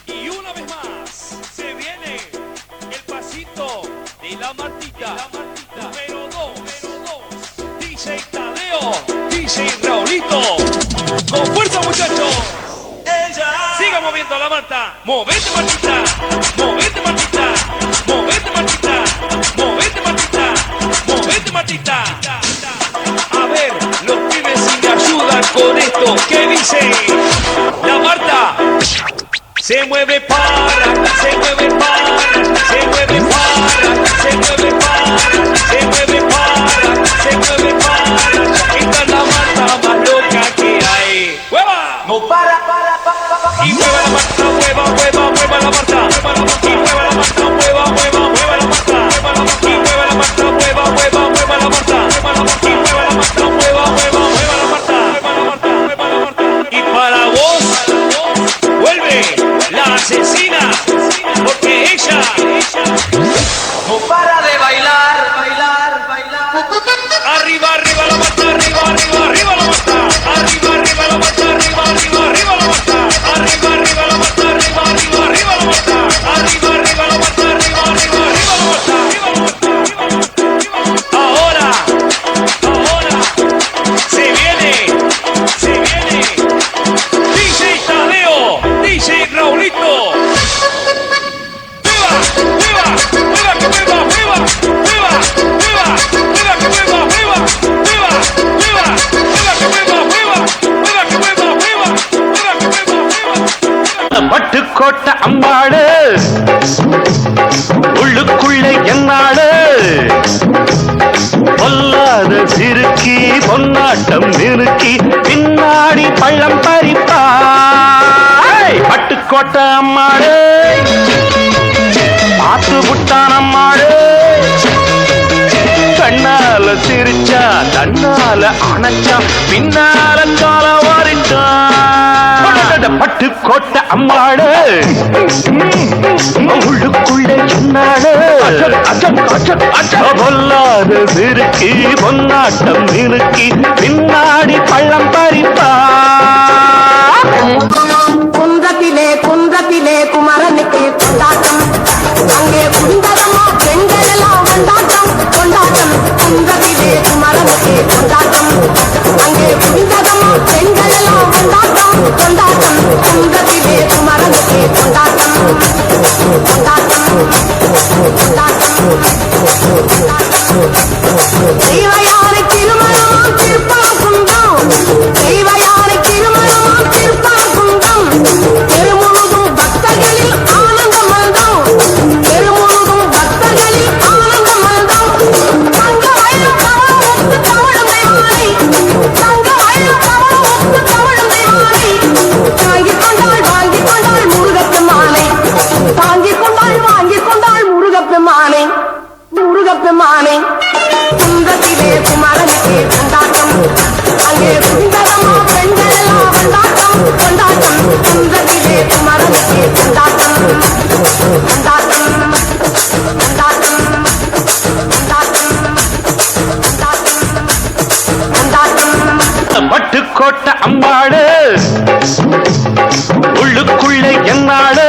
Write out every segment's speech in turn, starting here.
Y una vez más se viene el pasito de la Martita. Número 2. DJ Tadeo, DJ Raulito. Con fuerza, muchachos. Siga moviendo la Marta. Movete, Martita. Movete, Martita. Movete, Martita. Movete, Martita. Movete, Martita. A ver, los pibes si me ayudan con esto. ¿Qué dice? La Marta se mueve para, se mueve para, se mueve para, se mueve para, se mueve para, se mueve para. Esta es la Marta más loca que hay. ¡Hueva! No para. Y mueva la Marta, mueva la Marta. Y mueva la Marta, mueva la Marta. Y mueva la Marta, mueva la Marta. Y mueva la Marta, mueva la Marta. Y para vos, vuelve la asesina, porque ella No para de bailar. Arriba la Marta, arriba la Marta. Arriba la Marta, arriba la Marta. Arriba la Marta, arriba la Marta. Arriba la Marta, Ahora se viene DJ Tadeo, DJ Raulito. Pattukkottai அம்பாடு உள்ளுக்குள்ளே என்னாடு பொல்லாத சிறுக்கி பொன்னாட்டம் நிறுக்கி பின்னாடி பள்ளம் பறிப்பா பட்டுக்கோட்டை அம்மாடு பார்த்து புட்டான் அம்மாடு கண்ணால சிரிச்சா தன்னால அணைச்சா பின்னால கால வாரிட்டான் பட்டுக்கோட்டை அம்மாடு உள்ளுக்குள்ளே சொன்னாடு பொல்லாத சிறுக்கி பொன்னாட்டம் நிறுக்கி பின்னாடி பள்ளம் பறிப்பா குன்றத்திலே குமரனுக்கு கொண்டாட்டம் அங்கே குந்தரமா பெண்கள் எல்லாம் கொண்டாட்டம் குன்றத்திலே குமரனுக்கு கொண்டாட்டம் அங்கே குந்தரமா பெண்கள் எல்லாம் கொண்டாட்டம் குன்றத்திலே குமரனுக்கு கொண்டாட்டம் தெய்வயானை திருமணம் திருப்பாக்குந்தம் தெய்வயானை திருமணம் திருப்பாக்குந்தம் பெருமுழுதும் பக்தர்களில் ஆனந்தம் மல்தம் பெருமுழுதும் பக்தர்களில் ஆனந்தம் மல்தம் தங்க வயலும் தவளும் ஒத்து தவழும் தெய்வானை தங்க வயலும் தவளும் ஒத்து தவழும் தெய்வானை தாங்கிக் கொண்டாள் முருகப்பெருமானை தாங்கிக் கொண்டாள் முருகப்பெருமானை குன்றத்திலே குமரனுக்கு கொண்டாட்டம் அங்கே சுந்தரமா பெண்கள் எல்லாம் கொண்டாட்டம் குன்றத்திலே குமரனுக்கு கொண்டாட்டம் பட்டுக்கோட்டை அம்பாடு உள்ளுக்குள்ளே என்னாடு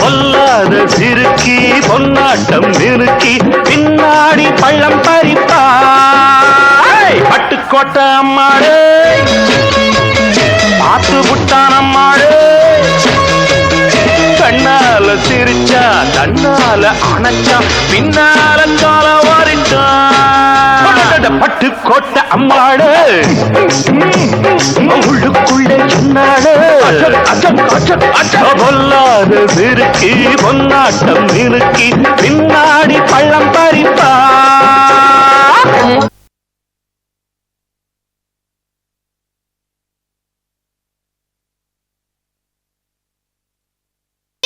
பொல்லாத சிறுக்கி பொன்னாட்டம் நிறுக்கி பின்னாடி பள்ளம் பறிப்பா பட்டுக்கோட்டை அம்மாடு பார்த்து புட்டான் அம்மாடு கண்ணால சிரிச்சா தன்னால அணைச்சா பின்னால கால வாரிட்டான் பட்டுக்கோட்டை அம்மாடு உள்ளுக்குள்ளே சொன்னாடு பொல்லாத சிறுக்கி பொன்னாட்டம் நிறுக்கி பின்னாடி பள்ளம் பறிப்பா